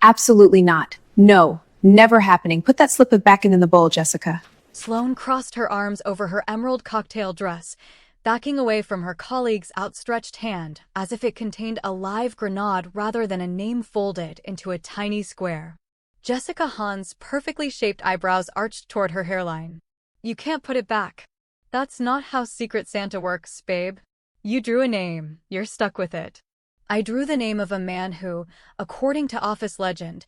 Absolutely not. No, never happening. Put that slip of back in the bowl, Jessica. Sloane crossed her arms over her emerald cocktail dress, backing away from her colleague's outstretched hand as if it contained a live grenade rather than a name folded into a tiny square. Jessica Hahn's perfectly shaped eyebrows arched toward her hairline. You can't put it back. That's not how Secret Santa works, babe. You drew a name. You're stuck with it. I drew the name of a man who, according to office legend,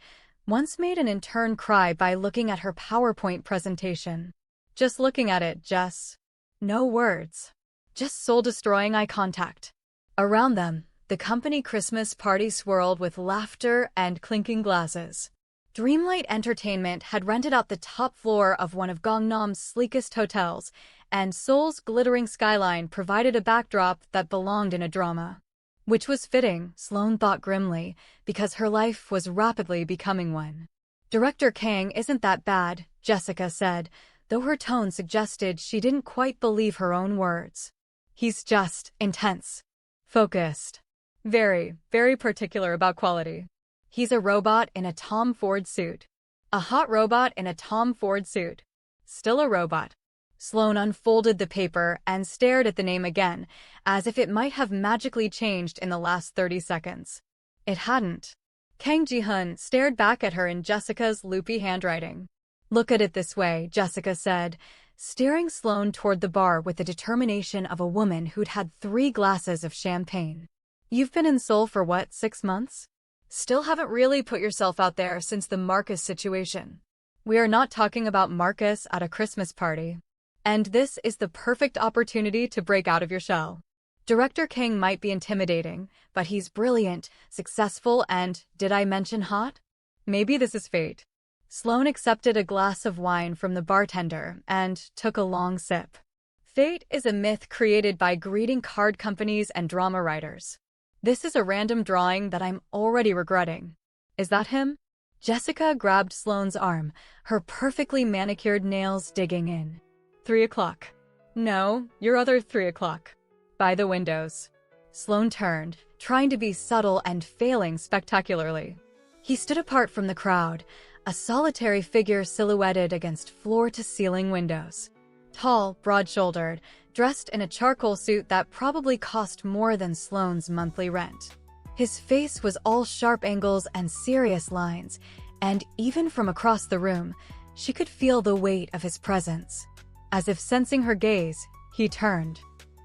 once made an intern cry by looking at her PowerPoint presentation. Just looking at it, Jess. No words. Just soul-destroying eye contact. Around them, the company Christmas party swirled with laughter and clinking glasses. Dreamlight Entertainment had rented out the top floor of one of Gangnam's sleekest hotels, and Seoul's glittering skyline provided a backdrop that belonged in a drama. Which was fitting, Sloane thought grimly, because her life was rapidly becoming one. Director Kang isn't that bad, Jessica said, though her tone suggested she didn't quite believe her own words. He's just intense. Focused. Very, very particular about quality. He's a robot in a Tom Ford suit. A hot robot in a Tom Ford suit. Still a robot. Sloane unfolded the paper and stared at the name again, as if it might have magically changed in the last 30 seconds. It hadn't. Kang Jihoon stared back at her in Jessica's loopy handwriting. Look at it this way, Jessica said, steering Sloane toward the bar with the determination of a woman who'd had 3 glasses of champagne. You've been in Seoul for what, 6 months? Still haven't really put yourself out there since the Marcus situation. We are not talking about Marcus at a Christmas party. And this is the perfect opportunity to break out of your shell. Director King might be intimidating, but he's brilliant, successful, and, did I mention hot? Maybe this is fate. Sloane accepted a glass of wine from the bartender and took a long sip. Fate is a myth created by greeting card companies and drama writers. This is a random drawing that I'm already regretting. Is that him? Jessica grabbed Sloane's arm, her perfectly manicured nails digging in. 3 o'clock. No, your other 3 o'clock. By the windows. Sloane turned, trying to be subtle and failing spectacularly. He stood apart from the crowd, a solitary figure silhouetted against floor-to-ceiling windows. Tall, broad-shouldered, dressed in a charcoal suit that probably cost more than Sloane's monthly rent. His face was all sharp angles and serious lines, and even from across the room, she could feel the weight of his presence. As if sensing her gaze, he turned.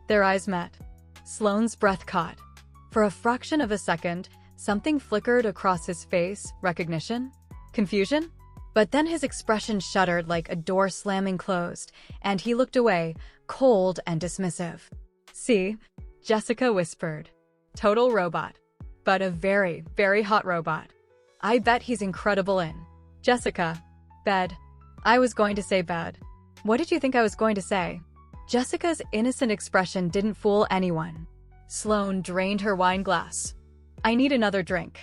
Their eyes met. Sloane's breath caught. For a fraction of a second, something flickered across his face. Recognition? Confusion? But then his expression shuddered like a door slamming closed, and he looked away, cold and dismissive. See? Jessica whispered. Total robot. But a very, very hot robot. I bet he's incredible in. Jessica. Bed. I was going to say bed. What did you think I was going to say? Jessica's innocent expression didn't fool anyone. Sloane drained her wine glass. I need another drink.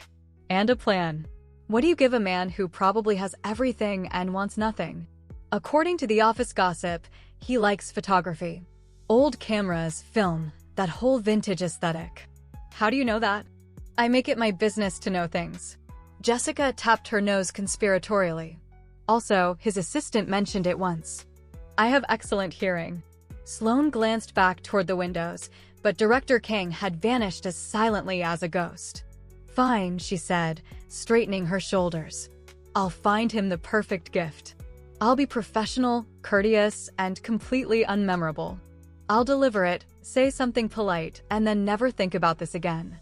And a plan. What do you give a man who probably has everything and wants nothing? According to the office gossip, he likes photography. Old cameras, film, that whole vintage aesthetic. How do you know that? I make it my business to know things. Jessica tapped her nose conspiratorially. Also, his assistant mentioned it once. I have excellent hearing. Sloane glanced back toward the windows, but Director King had vanished as silently as a ghost. Fine, she said, straightening her shoulders. I'll find him the perfect gift. I'll be professional, courteous, and completely unmemorable. I'll deliver it, say something polite, and then never think about this again.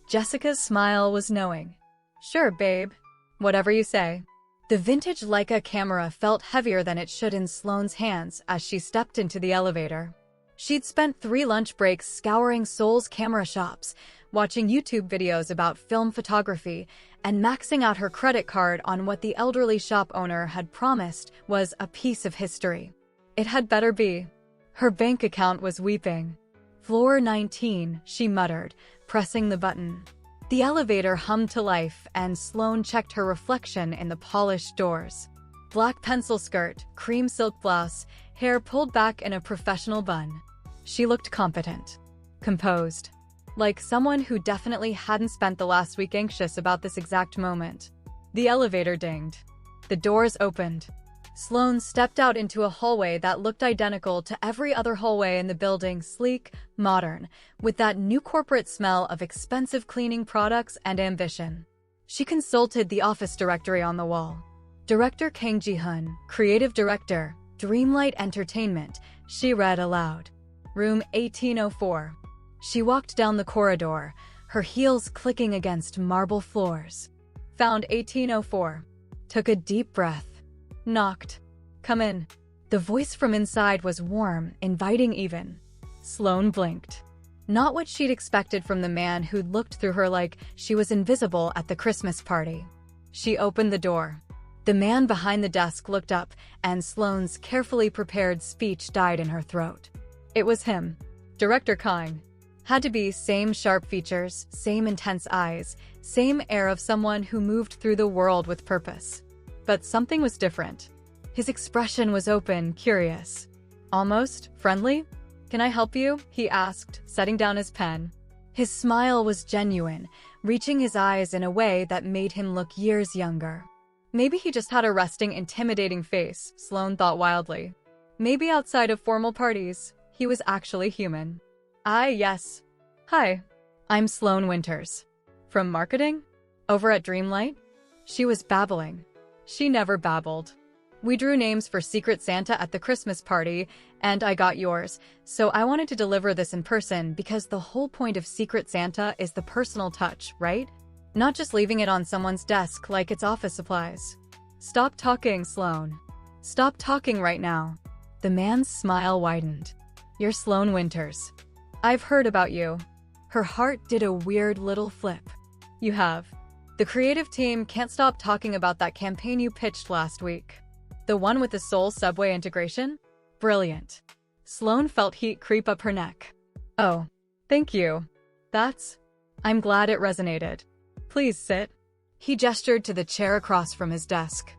Jessica's smile was knowing. Sure, babe. Whatever you say. The vintage Leica camera felt heavier than it should in Sloane's hands as she stepped into the elevator. She'd spent 3 lunch breaks scouring Seoul's camera shops, watching YouTube videos about film photography, and maxing out her credit card on what the elderly shop owner had promised was a piece of history. It had better be. Her bank account was weeping. Floor 19, she muttered, pressing the button. The elevator hummed to life, and Sloane checked her reflection in the polished doors. Black pencil skirt, cream silk blouse, hair pulled back in a professional bun. She looked competent. Composed. Like someone who definitely hadn't spent the last week anxious about this exact moment. The elevator dinged. The doors opened. Sloane stepped out into a hallway that looked identical to every other hallway in the building, sleek, modern, with that new corporate smell of expensive cleaning products and ambition. She consulted the office directory on the wall. Director Kang Jihoon, Creative Director, Dreamlight Entertainment, she read aloud. Room 1804. She walked down the corridor, her heels clicking against marble floors. Found 1804. Took a deep breath. Knocked. Come in. The voice from inside was warm, inviting even. Sloane blinked. Not what she'd expected from the man who'd looked through her like she was invisible at the Christmas party. She opened the door. The man behind the desk looked up, and Sloane's carefully prepared speech died in her throat. It was him. Director Kang. Had to be same sharp features, same intense eyes, same air of someone who moved through the world with purpose. But something was different. His expression was open, curious. Almost friendly? Can I help you? He asked, setting down his pen. His smile was genuine, reaching his eyes in a way that made him look years younger. Maybe he just had a resting, intimidating face, Sloane thought wildly. Maybe outside of formal parties, he was actually human. Yes. Hi. I'm Sloane Winters. From marketing? Over at Dreamlight? She was babbling. She never babbled. We drew names for Secret Santa at the Christmas party, and I got yours, so I wanted to deliver this in person because the whole point of Secret Santa is the personal touch, right? Not just leaving it on someone's desk like it's office supplies. Stop talking, Sloane. Stop talking right now. The man's smile widened. You're Sloane Winters. I've heard about you. Her heart did a weird little flip. You have. The creative team can't stop talking about that campaign you pitched last week. The one with the Seoul subway integration? Brilliant. Sloane felt heat creep up her neck. Oh, thank you. I'm glad it resonated. Please sit. He gestured to the chair across from his desk.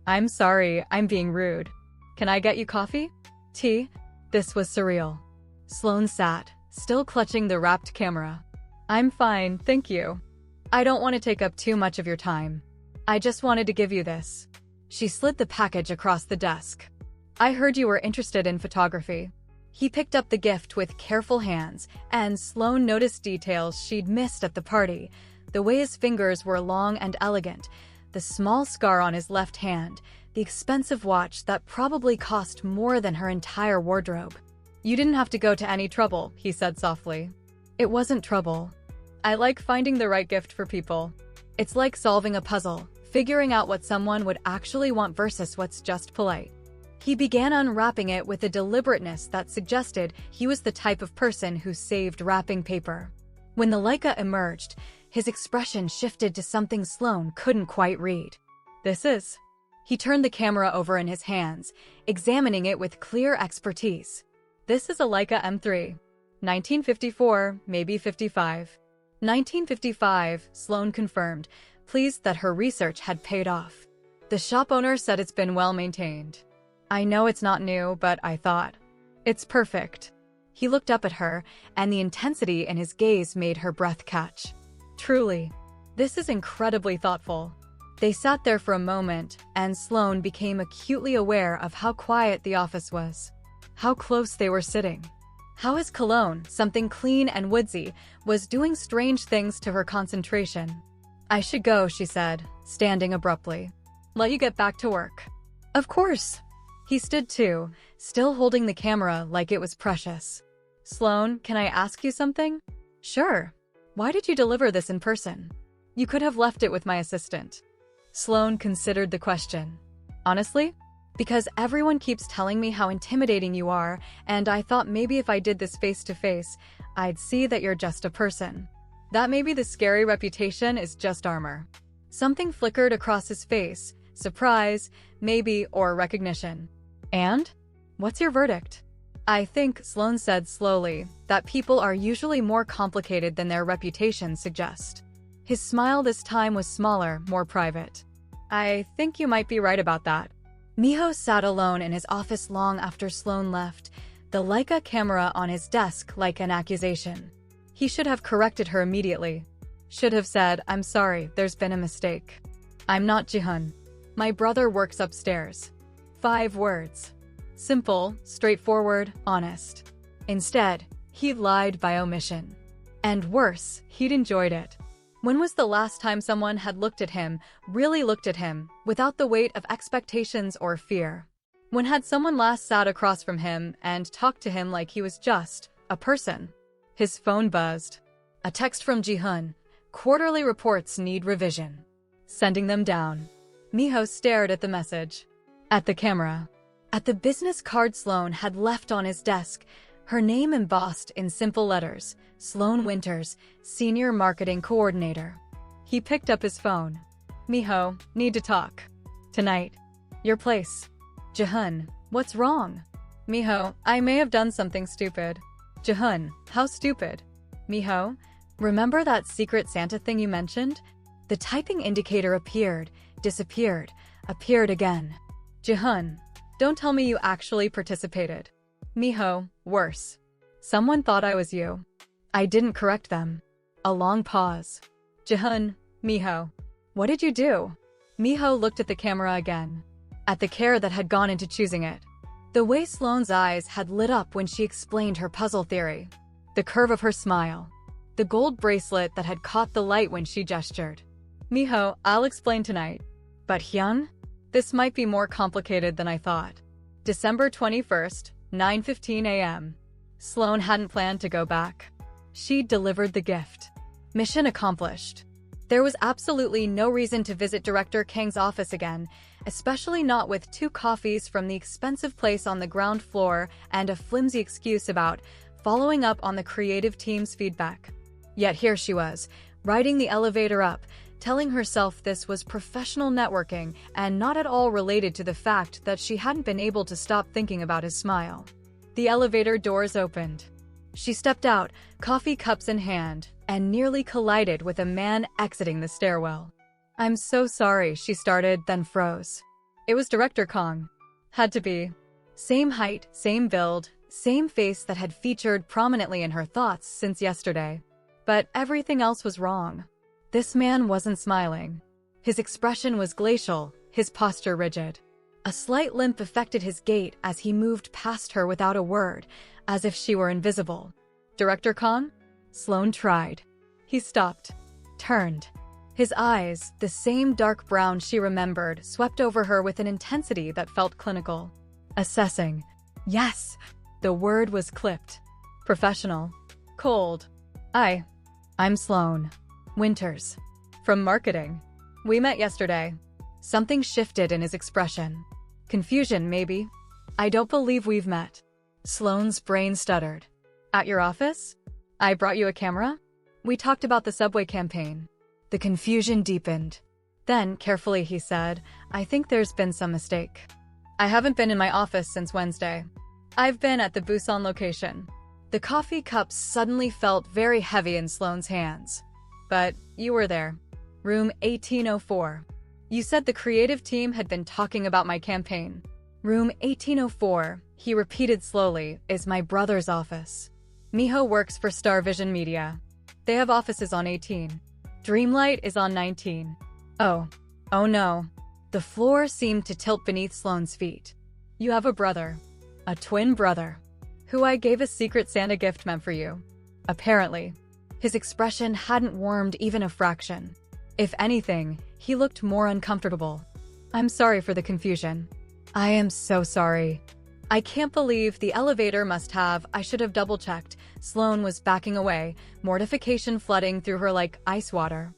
I'm sorry, I'm being rude. Can I get you coffee? Tea? This was surreal. Sloane sat, still clutching the wrapped camera. I'm fine, thank you. I don't want to take up too much of your time. I just wanted to give you this. She slid the package across the desk. I heard you were interested in photography. He picked up the gift with careful hands, and Sloane noticed details she'd missed at the party. The way his fingers were long and elegant, the small scar on his left hand, the expensive watch that probably cost more than her entire wardrobe. You didn't have to go to any trouble, he said softly. It wasn't trouble. I like finding the right gift for people. It's like solving a puzzle, figuring out what someone would actually want versus what's just polite. He began unwrapping it with a deliberateness that suggested he was the type of person who saved wrapping paper. When the Leica emerged, his expression shifted to something Sloane couldn't quite read. This is. He turned the camera over in his hands, examining it with clear expertise. This is a Leica M3. 1954, maybe 55. 1955, Sloane confirmed, pleased that her research had paid off. The shop owner said it's been well maintained. I know it's not new, but I thought. It's perfect. He looked up at her, and the intensity in his gaze made her breath catch. Truly, this is incredibly thoughtful. They sat there for a moment, and Sloane became acutely aware of how quiet the office was. How close they were sitting. How his cologne, something clean and woodsy, was doing strange things to her concentration. I should go, she said, standing abruptly. Let you get back to work. Of course. He stood too, still holding the camera like it was precious. Sloane, can I ask you something? Sure. Why did you deliver this in person? You could have left it with my assistant. Sloane considered the question. Honestly? Because everyone keeps telling me how intimidating you are, and I thought maybe if I did this face to face, I'd see that you're just a person. That maybe the scary reputation is just armor. Something flickered across his face, surprise, maybe, or recognition. And? What's your verdict? I think, Sloane said slowly, that people are usually more complicated than their reputations suggest. His smile this time was smaller, more private. I think you might be right about that. Minho sat alone in his office long after Sloane left, the Leica camera on his desk like an accusation. He should have corrected her immediately. Should have said, I'm sorry, there's been a mistake. I'm not Jihoon. My brother works upstairs. 5 words. Simple, straightforward, honest. Instead, he lied by omission. And worse, he'd enjoyed it. When was the last time someone had looked at him, really looked at him, without the weight of expectations or fear? When had someone last sat across from him and talked to him like he was just a person? His phone buzzed. A text from Jihoon. Quarterly reports need revision. Sending them down. Minho stared at the message. At the camera. At the business card Sloane had left on his desk, her name embossed in simple letters, Sloane Winters, Senior Marketing Coordinator. He picked up his phone. Minho, need to talk. Tonight. Your place. Jihoon, what's wrong? Minho, I may have done something stupid. Jihoon, how stupid? Minho, remember that Secret Santa thing you mentioned? The typing indicator appeared, disappeared, appeared again. Jihoon, don't tell me you actually participated. Minho, worse. Someone thought I was you. I didn't correct them. A long pause. Jihoon, Minho, what did you do? Minho looked at the camera again. At the care that had gone into choosing it. The way Sloane's eyes had lit up when she explained her puzzle theory. The curve of her smile. The gold bracelet that had caught the light when she gestured. Minho, I'll explain tonight. But Hyun? This might be more complicated than I thought. December 21st, 9:15 a.m. Sloane hadn't planned to go back. She delivered the gift. Mission accomplished. There was absolutely no reason to visit Director Kang's office again, especially not with 2 coffees from the expensive place on the ground floor and a flimsy excuse about following up on the creative team's feedback. Yet here she was, riding the elevator up, telling herself this was professional networking and not at all related to the fact that she hadn't been able to stop thinking about his smile. The elevator doors opened. She stepped out, coffee cups in hand, and nearly collided with a man exiting the stairwell. I'm so sorry, she started, then froze. It was Director Kang. Had to be. Same height, same build, same face that had featured prominently in her thoughts since yesterday. But everything else was wrong. This man wasn't smiling. His expression was glacial, his posture rigid. A slight limp affected his gait as he moved past her without a word, as if she were invisible. Director Kang? Sloane tried. He stopped. Turned. His eyes, the same dark brown she remembered, swept over her with an intensity that felt clinical. Assessing. Yes! The word was clipped. Professional. Cold. I'm Sloane Winters. From marketing. We met yesterday. Something shifted in his expression. Confusion, maybe. I don't believe we've met. Sloane's brain stuttered. At your office? I brought you a camera? We talked about the subway campaign. The confusion deepened. Then, carefully, he said, I think there's been some mistake. I haven't been in my office since Wednesday. I've been at the Busan location. The coffee cups suddenly felt very heavy in Sloane's hands. But you were there. Room 1804. You said the creative team had been talking about my campaign. Room 1804, he repeated slowly, is my brother's office. Minho works for Star Vision Media. They have offices on 18. Dreamlight is on 19. Oh no. The floor seemed to tilt beneath Sloane's feet. You have a brother. A twin brother. Who I gave a Secret Santa gift meant for you. Apparently. His expression hadn't warmed even a fraction. If anything, he looked more uncomfortable. I'm sorry for the confusion. I am so sorry. I can't believe the elevator must have. I should have double-checked. Sloane was backing away, mortification flooding through her like ice water.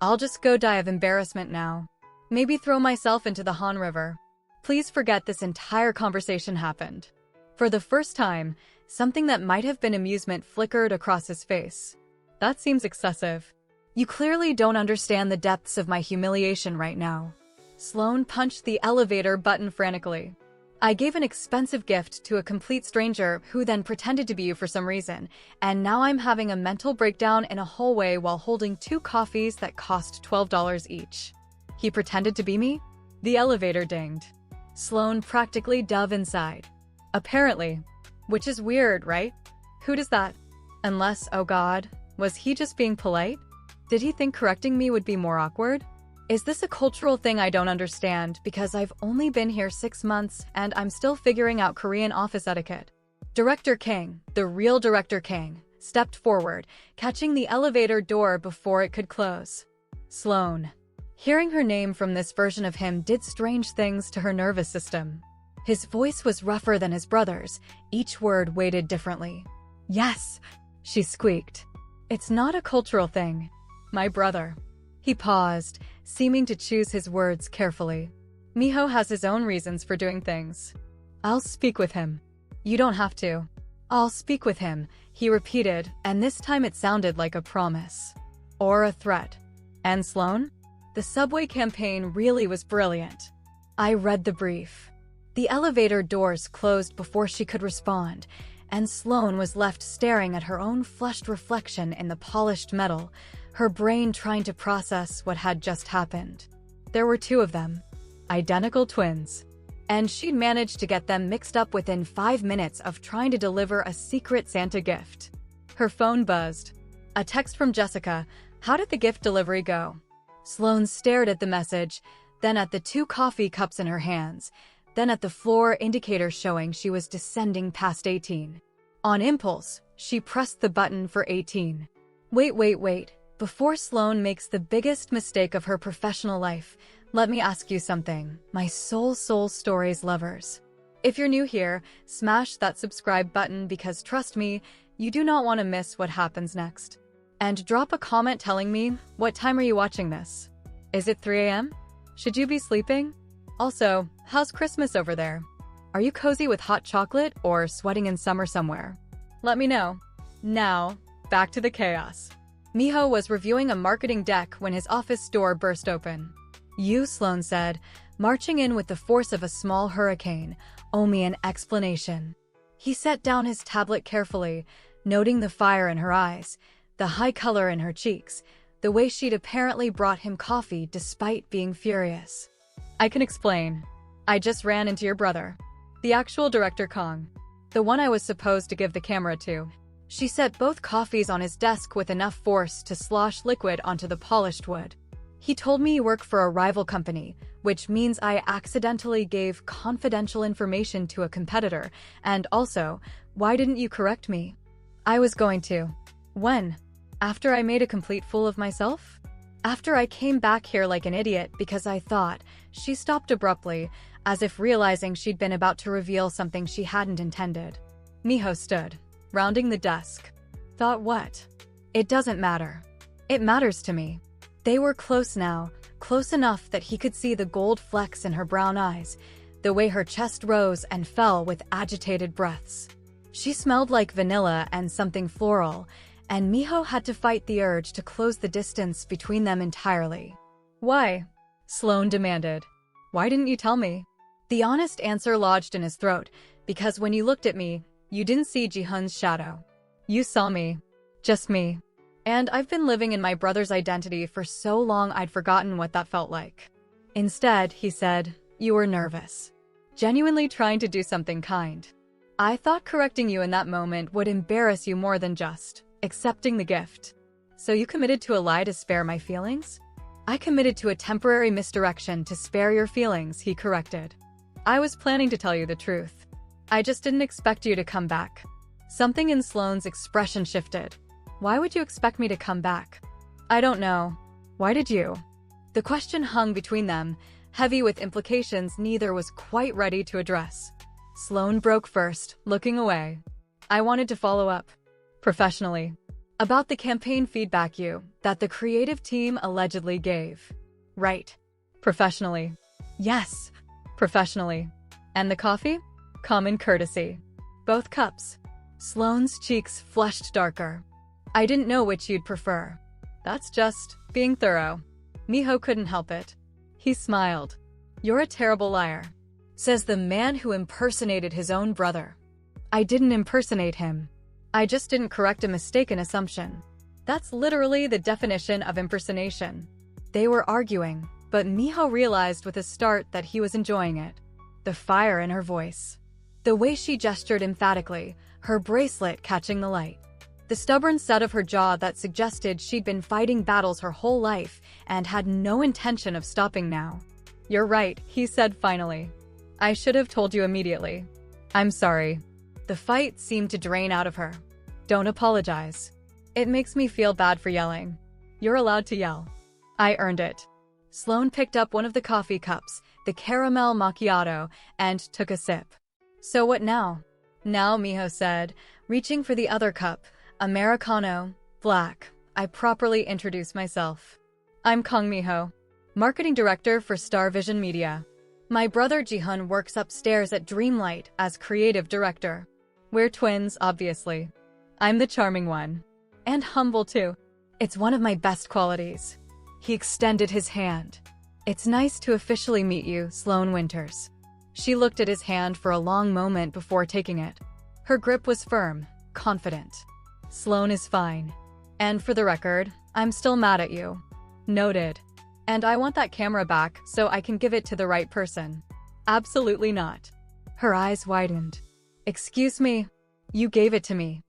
I'll just go die of embarrassment now. Maybe throw myself into the Han River. Please forget this entire conversation happened. For the first time, something that might have been amusement flickered across his face. That seems excessive. You clearly don't understand the depths of my humiliation right now. Sloane punched the elevator button frantically. I gave an expensive gift to a complete stranger who then pretended to be you for some reason, and now I'm having a mental breakdown in a hallway while holding 2 coffees that cost $12 each. He pretended to be me? The elevator dinged. Sloane practically dove inside. Apparently. Which is weird, right? Who does that? Unless, oh god, was he just being polite? Did he think correcting me would be more awkward? Is this a cultural thing I don't understand because I've only been here 6 months and I'm still figuring out Korean office etiquette? Director King, the real Director King, stepped forward, catching the elevator door before it could close. Sloane. Hearing her name from this version of him did strange things to her nervous system. His voice was rougher than his brother's, each word weighted differently. Yes, she squeaked. It's not a cultural thing. My brother. He paused, seeming to choose his words carefully. Minho has his own reasons for doing things. I'll speak with him. You don't have to. I'll speak with him, he repeated, and this time it sounded like a promise. Or a threat. And Sloane? The subway campaign really was brilliant. I read the brief. The elevator doors closed before she could respond, and Sloane was left staring at her own flushed reflection in the polished metal, her brain trying to process what had just happened. There were 2 of them, identical twins, and she'd managed to get them mixed up within 5 minutes of trying to deliver a secret Santa gift. Her phone buzzed. A text from Jessica. How did the gift delivery go? Sloane stared at the message, then at the 2 coffee cups in her hands, then at the floor indicator showing she was descending past 18. On impulse, she pressed the button for 18. Wait. Before Sloane makes the biggest mistake of her professional life, let me ask you something, my soul stories lovers. If you're new here, smash that subscribe button because trust me, you do not want to miss what happens next. And drop a comment telling me, what time are you watching this? Is it 3 a.m.? Should you be sleeping? Also, how's Christmas over there? Are you cozy with hot chocolate or sweating in summer somewhere? Let me know. Now, back to the chaos. Minho was reviewing a marketing deck when his office door burst open. You, Sloane said, marching in with the force of a small hurricane, owe me an explanation. He set down his tablet carefully, noting the fire in her eyes, the high color in her cheeks, the way she'd apparently brought him coffee despite being furious. I can explain. I just ran into your brother. The actual Director Kong. The one I was supposed to give the camera to. She set both coffees on his desk with enough force to slosh liquid onto the polished wood. He told me you work for a rival company, which means I accidentally gave confidential information to a competitor, and also, why didn't you correct me? I was going to. When? After I made a complete fool of myself? After I came back here like an idiot because I thought, she stopped abruptly, as if realizing she'd been about to reveal something she hadn't intended. Minho stood, rounding the desk. Thought what? It doesn't matter. It matters to me. They were close now, close enough that he could see the gold flecks in her brown eyes, the way her chest rose and fell with agitated breaths. She smelled like vanilla and something floral, and Minho had to fight the urge to close the distance between them entirely. Why? Sloane demanded. Why didn't you tell me? The honest answer lodged in his throat, because when you looked at me, you didn't see Jihoon's shadow. You saw me. Just me. And I've been living in my brother's identity for so long I'd forgotten what that felt like. Instead, he said, you were nervous. Genuinely trying to do something kind. I thought correcting you in that moment would embarrass you more than just accepting the gift. So you committed to a lie to spare my feelings? I committed to a temporary misdirection to spare your feelings, he corrected. I was planning to tell you the truth. I just didn't expect you to come back. Something in Sloane's expression shifted. Why would you expect me to come back? I don't know. Why did you? The question hung between them, heavy with implications neither was quite ready to address. Sloane broke first, looking away. I wanted to follow up. Professionally. About the campaign feedback that the creative team allegedly gave. Right. Professionally. Yes. Professionally. And the coffee? Common courtesy. Both cups. Sloane's cheeks flushed darker. I didn't know which you'd prefer. That's just being thorough. Minho couldn't help it. He smiled. You're a terrible liar. Says the man who impersonated his own brother. I didn't impersonate him. I just didn't correct a mistaken assumption. That's literally the definition of impersonation. They were arguing, but Minho realized with a start that he was enjoying it. The fire in her voice. The way she gestured emphatically, her bracelet catching the light. the stubborn set of her jaw that suggested she'd been fighting battles her whole life and had no intention of stopping now. "You're right," he said finally. "I should have told you immediately. I'm sorry." The fight seemed to drain out of her. "Don't apologize. It makes me feel bad for yelling. You're allowed to yell. I earned it." Sloane picked up one of the coffee cups, the caramel macchiato, and took a sip. "So what now?" "Now," Minho said, reaching for the other cup, "Americano, black. I properly introduce myself. I'm Kong Minho, marketing director for Star Vision Media. My brother Jihoon works upstairs at Dreamlight as creative director. We're twins, obviously. I'm the charming one. And humble, too. It's one of my best qualities." He extended his hand. "It's nice to officially meet you, Sloane Winters." She looked at his hand for a long moment before taking it. Her grip was firm, confident. "Sloane is fine. And for the record, I'm still mad at you." "Noted. And I want that camera back so I can give it to the right person." "Absolutely not." Her eyes widened. "Excuse me. You gave it to me.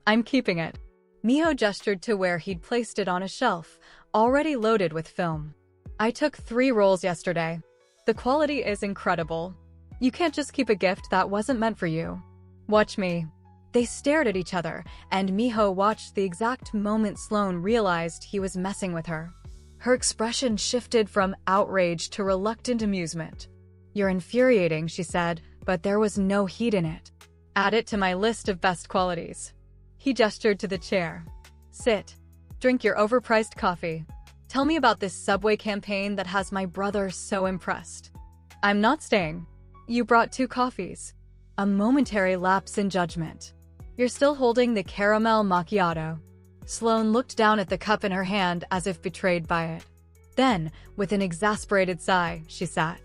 I'm keeping it." Minho gestured to where he'd placed it on a shelf, already loaded with film. "I took 3 rolls yesterday. The quality is incredible. You can't just keep a gift that wasn't meant for you. Watch me." They stared at each other, and Minho watched the exact moment Sloane realized he was messing with her. Her expression shifted from outrage to reluctant amusement. "You're infuriating," she said, but there was no heat in it. "Add it to my list of best qualities." He gestured to the chair. "Sit. Drink your overpriced coffee. Tell me about this subway campaign that has my brother so impressed." "I'm not staying. You brought 2 coffees." A momentary lapse in judgment. "You're still holding the caramel macchiato." Sloane looked down at the cup in her hand as if betrayed by it. Then, with an exasperated sigh, she sat.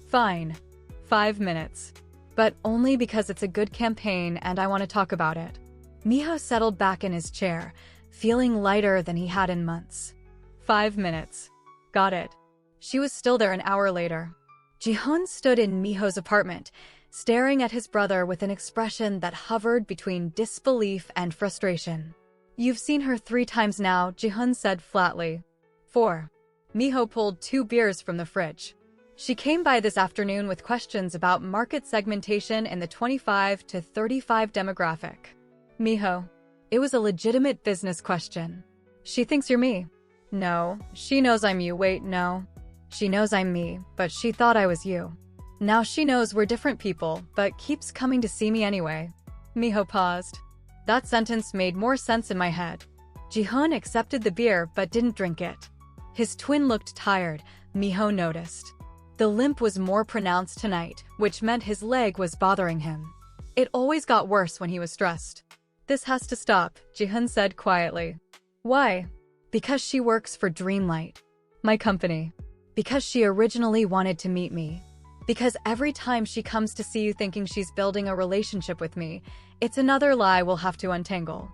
"Fine. 5 minutes. But only because it's a good campaign and I want to talk about it." Minho settled back in his chair, feeling lighter than he had in months. 5 minutes. Got it. She was still there an hour later. Jihoon stood in Minho's apartment, staring at his brother with an expression that hovered between disbelief and frustration. "You've seen her 3 times now," Jihoon said flatly. 4. Minho pulled 2 beers from the fridge. "She came by this afternoon with questions about market segmentation in the 25 to 35 demographic." "Minho, it was a legitimate business question." "She thinks you're me." "No, she knows I'm you. Wait, no. She knows I'm me, but she thought I was you. Now she knows we're different people, but keeps coming to see me anyway." Minho paused. That sentence made more sense in my head. Jihoon accepted the beer but didn't drink it. His twin looked tired, Minho noticed. The limp was more pronounced tonight, which meant his leg was bothering him. It always got worse when he was stressed. "This has to stop," Jihoon said quietly. "Why?" "Because she works for Dreamlight, my company. Because she originally wanted to meet me. Because every time she comes to see you thinking she's building a relationship with me, it's another lie we'll have to untangle."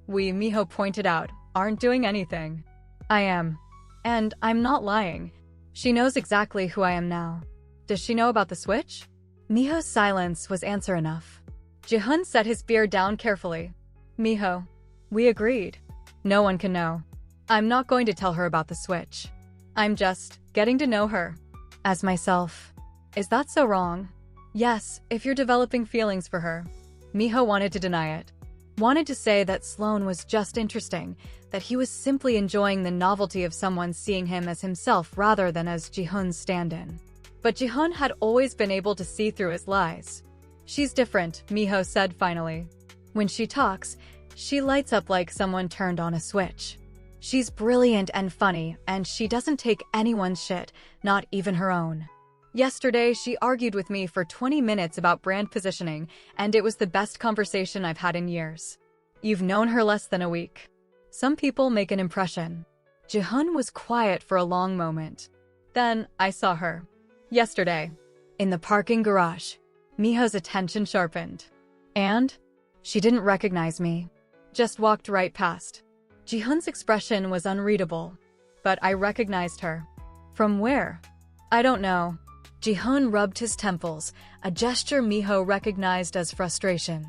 "We," Minho pointed out, "aren't doing anything." "I am. And I'm not lying. She knows exactly who I am now." "Does she know about the switch?" Minho's silence was answer enough. Jihoon set his beer down carefully. "Minho, we agreed. No one can know. I'm not going to tell her about the switch. I'm just getting to know her as myself." "Is that so wrong?" "Yes, if you're developing feelings for her." Minho wanted to deny it. Wanted to say that Sloane was just interesting, that he was simply enjoying the novelty of someone seeing him as himself rather than as Jihoon's stand-in. But Jihoon had always been able to see through his lies. "She's different," Minho said finally. "When she talks, she lights up like someone turned on a switch. She's brilliant and funny, and she doesn't take anyone's shit, not even her own. Yesterday, she argued with me for 20 minutes about brand positioning, and it was the best conversation I've had in years." "You've known her less than a week. Some people make an impression." Jihoon was quiet for a long moment. "Then, I saw her. Yesterday. In the parking garage." Minho's attention sharpened. "And? She didn't recognize me. Just walked right past." Jihoon's expression was unreadable. "But I recognized her." "From where?" "I don't know." Jihoon rubbed his temples, a gesture Minho recognized as frustration.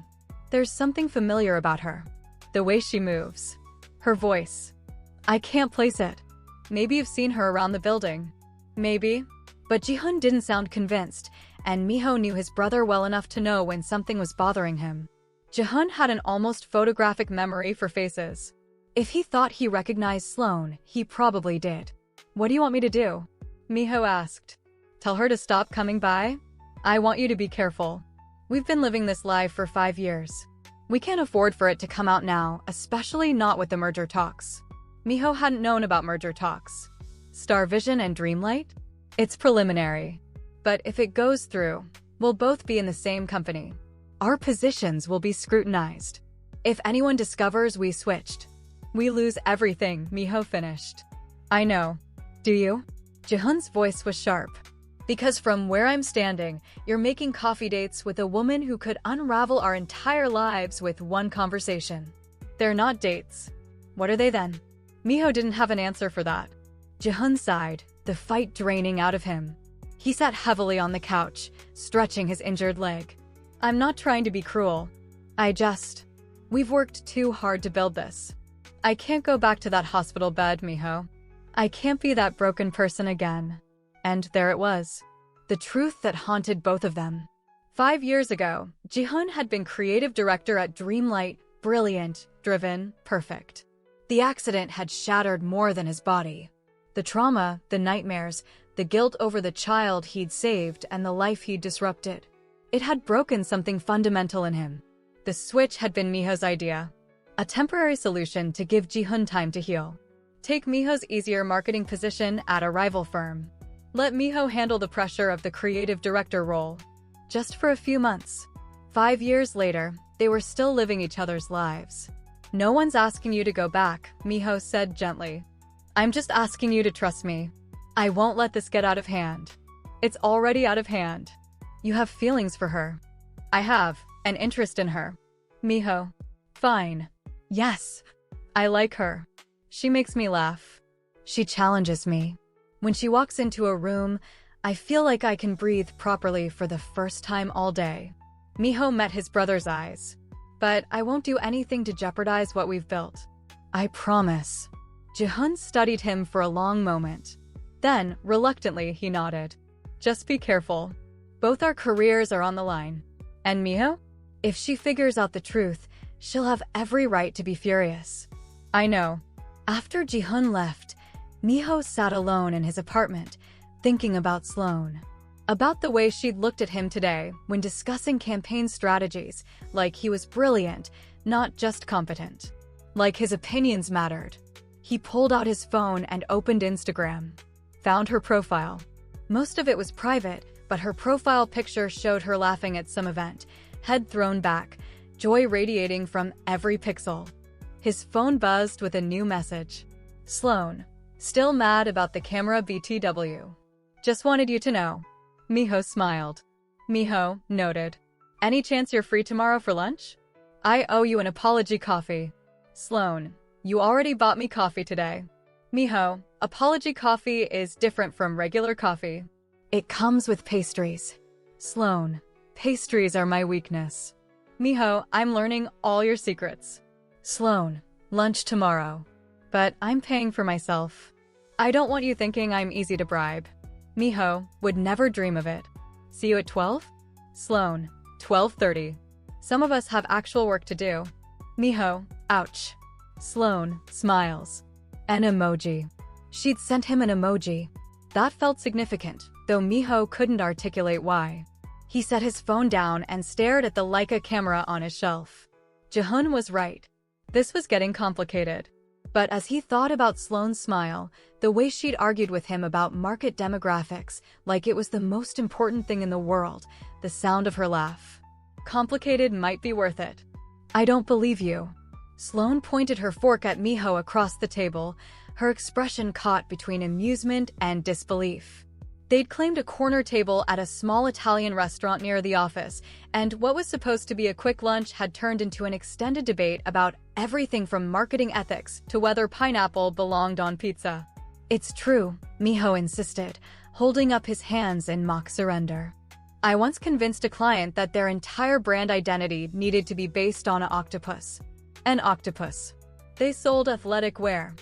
"There's something familiar about her." The way she moves. Her voice. I can't place it. Maybe you've seen her around the building. Maybe. But Jihoon didn't sound convinced, and Minho knew his brother well enough to know when something was bothering him. Jihoon had an almost photographic memory for faces. If he thought he recognized Sloane, he probably did. What do you want me to do? Minho asked. Tell her to stop coming by? I want you to be careful. We've been living this lie for 5 years. We can't afford for it to come out now, especially not with the merger talks. Minho hadn't known about merger talks. Starvision and Dreamlight? It's preliminary. But if it goes through, we'll both be in the same company. Our positions will be scrutinized. If anyone discovers we switched, we lose everything, Minho finished. I know. Do you? Jihoon's voice was sharp. Because from where I'm standing, you're making coffee dates with a woman who could unravel our entire lives with one conversation. They're not dates. What are they then? Minho didn't have an answer for that. Jihoon sighed, the fight draining out of him. He sat heavily on the couch, stretching his injured leg. I'm not trying to be cruel. We've worked too hard to build this. I can't go back to that hospital bed, Minho. I can't be that broken person again. And there it was. The truth that haunted both of them. 5 years ago, Jihoon had been creative director at Dreamlight, brilliant, driven, perfect. The accident had shattered more than his body. The trauma, the nightmares, the guilt over the child he'd saved and the life he'd disrupted. It had broken something fundamental in him. The switch had been Minho's idea. A temporary solution to give Jihoon time to heal. Take Minho's easier marketing position at a rival firm. Let Minho handle the pressure of the creative director role. Just for a few months. 5 years later, they were still living each other's lives. No one's asking you to go back, Minho said gently. I'm just asking you to trust me. I won't let this get out of hand. It's already out of hand. You have feelings for her. I have an interest in her. Minho. Fine. Yes. I like her. She makes me laugh. She challenges me. When she walks into a room, I feel like I can breathe properly for the first time all day. Minho met his brother's eyes. But I won't do anything to jeopardize what we've built. I promise. Jihoon studied him for a long moment. Then, reluctantly, he nodded. Just be careful. Both our careers are on the line. And Minho? If she figures out the truth, she'll have every right to be furious. I know. After Jihoon left, Minho sat alone in his apartment, thinking about Sloane. About the way she'd looked at him today when discussing campaign strategies, like he was brilliant, not just competent. Like his opinions mattered. He pulled out his phone and opened Instagram. Found her profile. Most of it was private, but her profile picture showed her laughing at some event, head thrown back, joy radiating from every pixel. His phone buzzed with a new message. Sloane. Still mad about the camera BTW. Just wanted you to know. Minho smiled. Minho, noted. Any chance you're free tomorrow for lunch? I owe you an apology coffee. Sloane. You already bought me coffee today. Minho, apology coffee is different from regular coffee. It comes with pastries. Sloane. Pastries are my weakness. Minho, I'm learning all your secrets. Sloane. Lunch tomorrow. But I'm paying for myself. I don't want you thinking I'm easy to bribe. Minho, would never dream of it. See you at 12? Sloane. 12:30. Some of us have actual work to do. Minho, ouch. Sloane, smiles. An emoji. She'd sent him an emoji. That felt significant, though Minho couldn't articulate why. He set his phone down and stared at the Leica camera on his shelf. Jihoon was right. This was getting complicated. But as he thought about Sloane's smile, the way she'd argued with him about market demographics, like it was the most important thing in the world, the sound of her laugh. Complicated might be worth it. I don't believe you. Sloane pointed her fork at Minho across the table, her expression caught between amusement and disbelief. They'd claimed a corner table at a small Italian restaurant near the office, and what was supposed to be a quick lunch had turned into an extended debate about everything from marketing ethics to whether pineapple belonged on pizza. It's true, Minho insisted, holding up his hands in mock surrender. I once convinced a client that their entire brand identity needed to be based on an octopus. An octopus. They sold athletic wear.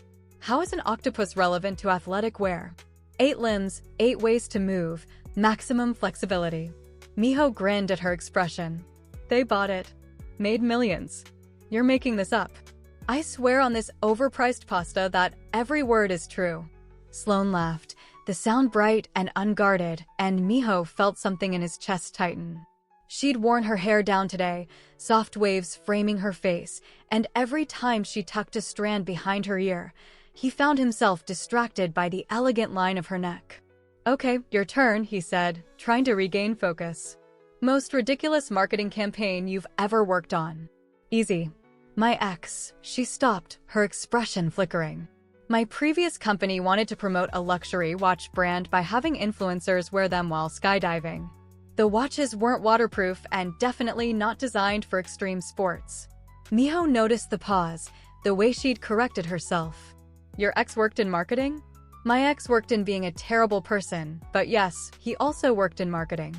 How is an octopus relevant to athletic wear? 8 limbs, 8 ways to move, maximum flexibility. Minho grinned at her expression. They bought it. Made millions. You're making this up. I swear on this overpriced pasta that every word is true. Sloane laughed, the sound bright and unguarded, and Minho felt something in his chest tighten. She'd worn her hair down today, soft waves framing her face, and every time she tucked a strand behind her ear, he found himself distracted by the elegant line of her neck. Okay, your turn, he said, trying to regain focus. Most ridiculous marketing campaign you've ever worked on. Easy. My ex, she stopped, her expression flickering. My previous company wanted to promote a luxury watch brand by having influencers wear them while skydiving. The watches weren't waterproof and definitely not designed for extreme sports. Minho noticed the pause, the way she'd corrected herself. Your ex worked in marketing? My ex worked in being a terrible person, but yes, he also worked in marketing.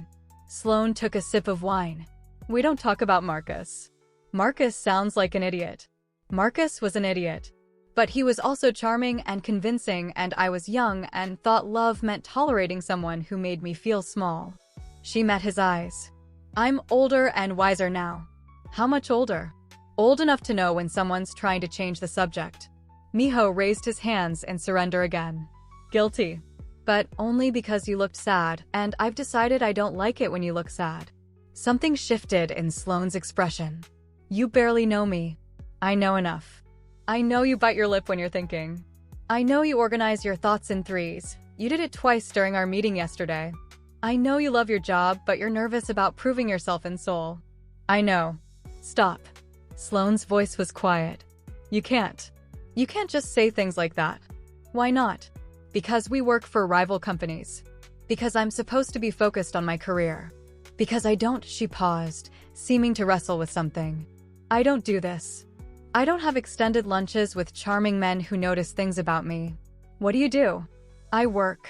Sloane took a sip of wine. We don't talk about Marcus. Marcus sounds like an idiot. Marcus was an idiot. But he was also charming and convincing, and I was young and thought love meant tolerating someone who made me feel small. She met his eyes. I'm older and wiser now. How much older? Old enough to know when someone's trying to change the subject. Minho raised his hands in surrender again. Guilty. But only because you looked sad, and I've decided I don't like it when you look sad. Something shifted in Sloane's expression. You barely know me. I know enough. I know you bite your lip when you're thinking. I know you organize your thoughts in threes. You did it twice during our meeting yesterday. I know you love your job, but you're nervous about proving yourself in Seoul. I know. Stop. Sloane's voice was quiet. You can't. You can't just say things like that. Why not? Because we work for rival companies. Because I'm supposed to be focused on my career. Because I don't, she paused, seeming to wrestle with something. I don't do this. I don't have extended lunches with charming men who notice things about me. What do you do? I work.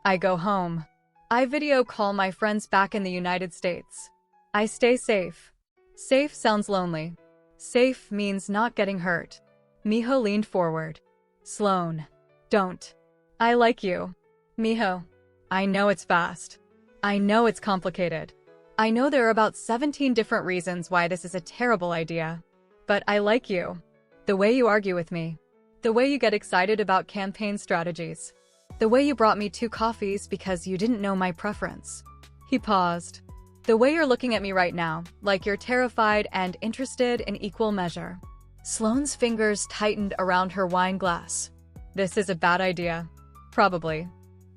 I go home. I video call my friends back in the United States. I stay safe. Safe sounds lonely. Safe means not getting hurt. Minho leaned forward. Sloane. Don't. I like you. Minho. I know it's fast. I know it's complicated. I know there are about 17 different reasons why this is a terrible idea. But I like you. The way you argue with me. The way you get excited about campaign strategies. The way you brought me 2 coffees because you didn't know my preference. He paused. The way you're looking at me right now, like you're terrified and interested in equal measure. Sloane's fingers tightened around her wine glass. This is a bad idea. Probably.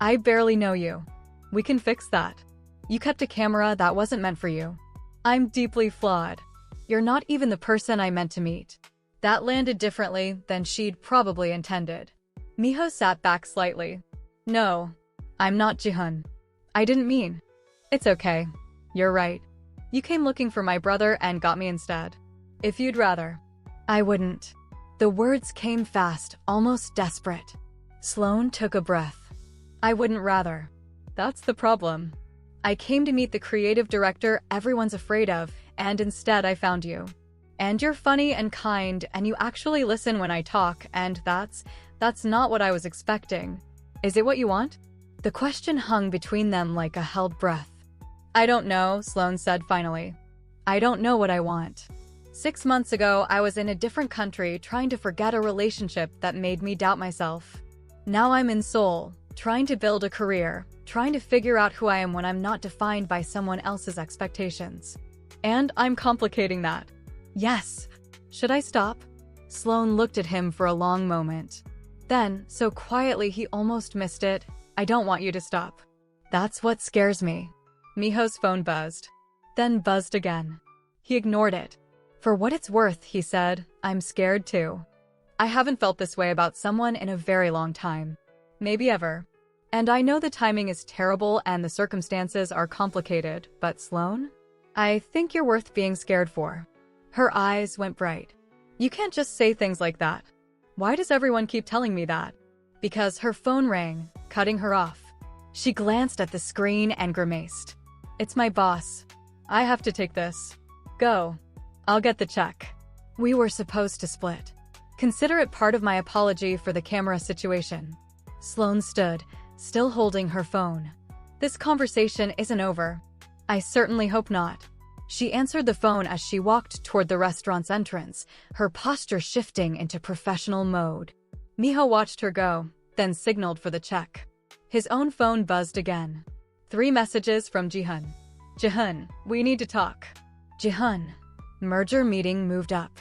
I barely know you. We can fix that. You kept a camera that wasn't meant for you. I'm deeply flawed. You're not even the person I meant to meet. That landed differently than she'd probably intended. Minho sat back slightly. No, I'm not Jihoon. I didn't mean. It's okay. You're right. You came looking for my brother and got me instead. If you'd rather. I wouldn't. The words came fast, almost desperate. Sloane took a breath. I wouldn't rather. That's the problem. I came to meet the creative director everyone's afraid of, and instead I found you. And you're funny and kind, and you actually listen when I talk, and that's not what I was expecting. Is it what you want? The question hung between them like a held breath. I don't know, Sloane said finally. I don't know what I want. 6 months ago, I was in a different country trying to forget a relationship that made me doubt myself. Now I'm in Seoul, trying to build a career, trying to figure out who I am when I'm not defined by someone else's expectations. And I'm complicating that. Yes. Should I stop? Sloane looked at him for a long moment. Then, so quietly he almost missed it, I don't want you to stop. That's what scares me. Minho's phone buzzed. Then buzzed again. He ignored it. For what it's worth, he said, I'm scared too. I haven't felt this way about someone in a very long time. Maybe ever. And I know the timing is terrible and the circumstances are complicated, but Sloane? I think you're worth being scared for. Her eyes went bright. You can't just say things like that. Why does everyone keep telling me that? Because her phone rang, cutting her off. She glanced at the screen and grimaced. It's my boss. I have to take this. Go. I'll get the check. We were supposed to split. Consider it part of my apology for the camera situation. Sloane stood, still holding her phone. This conversation isn't over. I certainly hope not. She answered the phone as she walked toward the restaurant's entrance, her posture shifting into professional mode. Minho watched her go, then signaled for the check. His own phone buzzed again. 3 messages from Jihoon. Jihoon, we need to talk. Jihoon. Merger meeting moved up.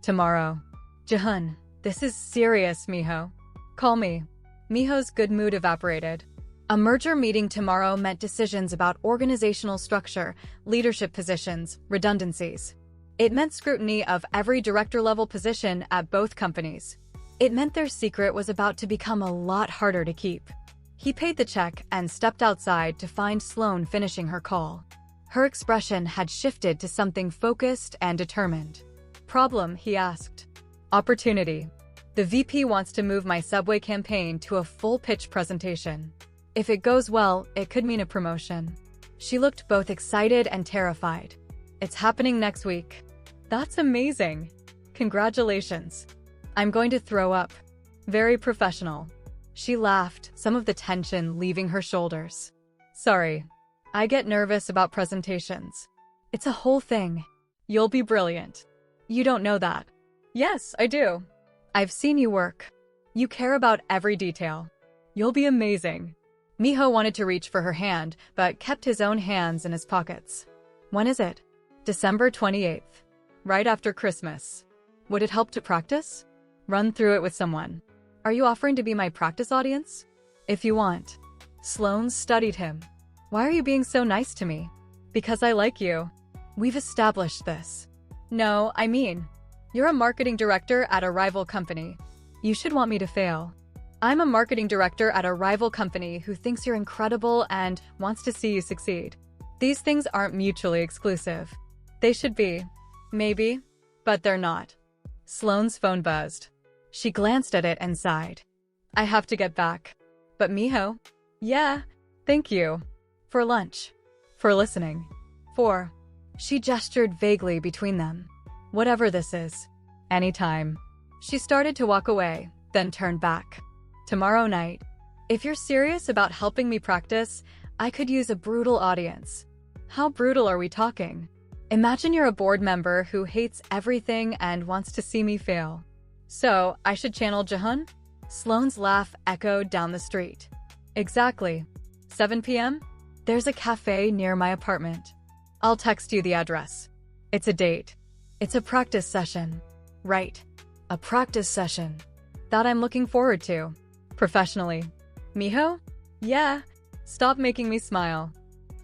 Tomorrow. Jihoon, this is serious, Minho. Call me. Minho's good mood evaporated. A merger meeting tomorrow meant decisions about organizational structure, leadership positions, redundancies. It meant scrutiny of every director-level position at both companies. It meant their secret was about to become a lot harder to keep. He paid the check and stepped outside to find Sloane finishing her call. Her expression had shifted to something focused and determined. Problem, he asked. Opportunity. The VP wants to move my Subway campaign to a full-pitch presentation. If it goes well, it could mean a promotion. She looked both excited and terrified. It's happening next week. That's amazing. Congratulations. I'm going to throw up. Very professional. She laughed, some of the tension leaving her shoulders. Sorry. I get nervous about presentations. It's a whole thing. You'll be brilliant. You don't know that. Yes, I do. I've seen you work. You care about every detail. You'll be amazing. Minho wanted to reach for her hand, but kept his own hands in his pockets. When is it? December 28th. Right after Christmas. Would it help to practice? Run through it with someone. Are you offering to be my practice audience? If you want. Sloane studied him. Why are you being so nice to me? Because I like you. We've established this. No, I mean, you're a marketing director at a rival company. You should want me to fail. I'm a marketing director at a rival company who thinks you're incredible and wants to see you succeed. These things aren't mutually exclusive. They should be. Maybe. But they're not. Sloane's phone buzzed. She glanced at it and sighed. I have to get back. But Minho? Yeah. Thank you. For lunch. For listening. For. She gestured vaguely between them. Whatever this is. Anytime. She started to walk away, then turned back. Tomorrow night. If you're serious about helping me practice, I could use a brutal audience. How brutal are we talking? Imagine you're a board member who hates everything and wants to see me fail. So, I should channel Jihoon? Sloane's laugh echoed down the street. Exactly. 7 p.m.? There's a cafe near my apartment. I'll text you the address. It's a date. It's a practice session. Right. A practice session. That I'm looking forward to. Professionally. Minho? Yeah. Stop making me smile.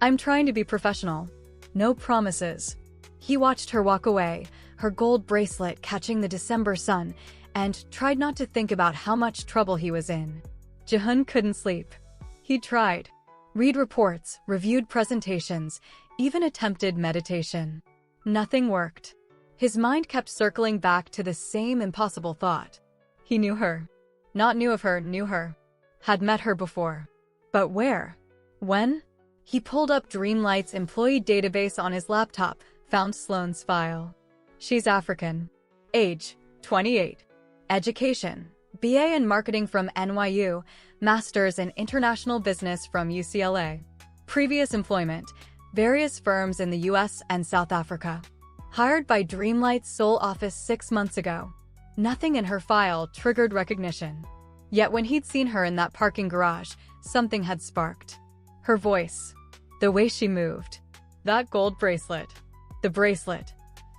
I'm trying to be professional. No promises. He watched her walk away, her gold bracelet catching the December sun, and tried not to think about how much trouble he was in. Jihoon couldn't sleep. He tried. Read reports, reviewed presentations, even attempted meditation. Nothing worked. His mind kept circling back to the same impossible thought. He knew her. Not knew of her, knew her. Had met her before. But where? When? He pulled up Dreamlight's employee database on his laptop, found Sloane's file. She's African. Age, 28. Education, BA in Marketing from NYU, Master's in International Business from UCLA. Previous employment, various firms in the US and South Africa. Hired by Dreamlight's Seoul office 6 months ago. Nothing in her file triggered recognition. Yet when he'd seen her in that parking garage, something had sparked. Her voice. The way she moved. That gold bracelet. The bracelet.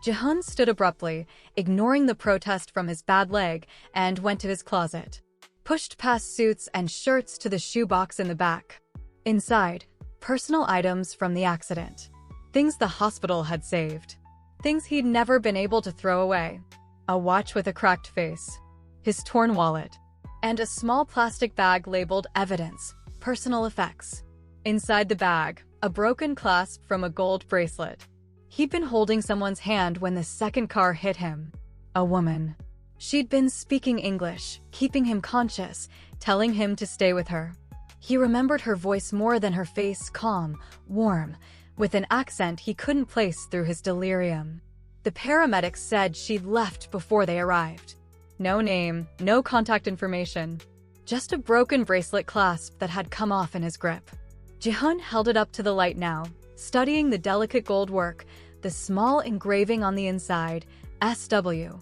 Jihoon stood abruptly, ignoring the protest from his bad leg, and went to his closet. Pushed past suits and shirts to the shoebox in the back. Inside, personal items from the accident. Things the hospital had saved. Things he'd never been able to throw away. A watch with a cracked face. His torn wallet. And a small plastic bag labeled Evidence, Personal Effects. Inside the bag, a broken clasp from a gold bracelet. He'd been holding someone's hand when the second car hit him. A woman. She'd been speaking English, keeping him conscious, telling him to stay with her. He remembered her voice more than her face, calm, warm, with an accent he couldn't place through his delirium. The paramedics said she'd left before they arrived. No name, no contact information. Just a broken bracelet clasp that had come off in his grip. Jihoon held it up to the light now, studying the delicate gold work, the small engraving on the inside, SW.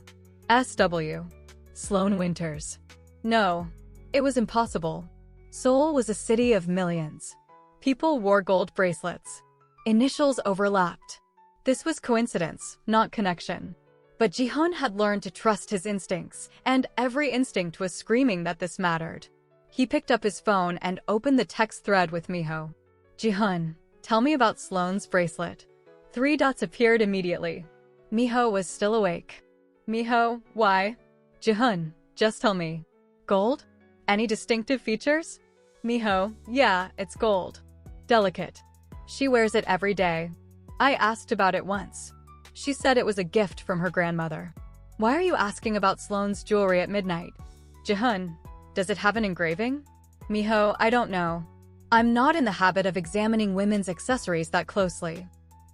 SW. Sloane Winters. No, it was impossible. Seoul was a city of millions. People wore gold bracelets. Initials overlapped. This was coincidence, not connection. But Jihoon had learned to trust his instincts, and every instinct was screaming that this mattered. He picked up his phone and opened the text thread with Minho. Jihoon, tell me about Sloane's bracelet. 3 dots appeared immediately. Minho was still awake. Minho, why? Jihoon, just tell me. Gold? Any distinctive features? Minho, yeah, it's gold. Delicate. She wears it every day. I asked about it once. She said it was a gift from her grandmother. Why are you asking about Sloane's jewelry at midnight? Jihoon, does it have an engraving? Minho, I don't know. I'm not in the habit of examining women's accessories that closely.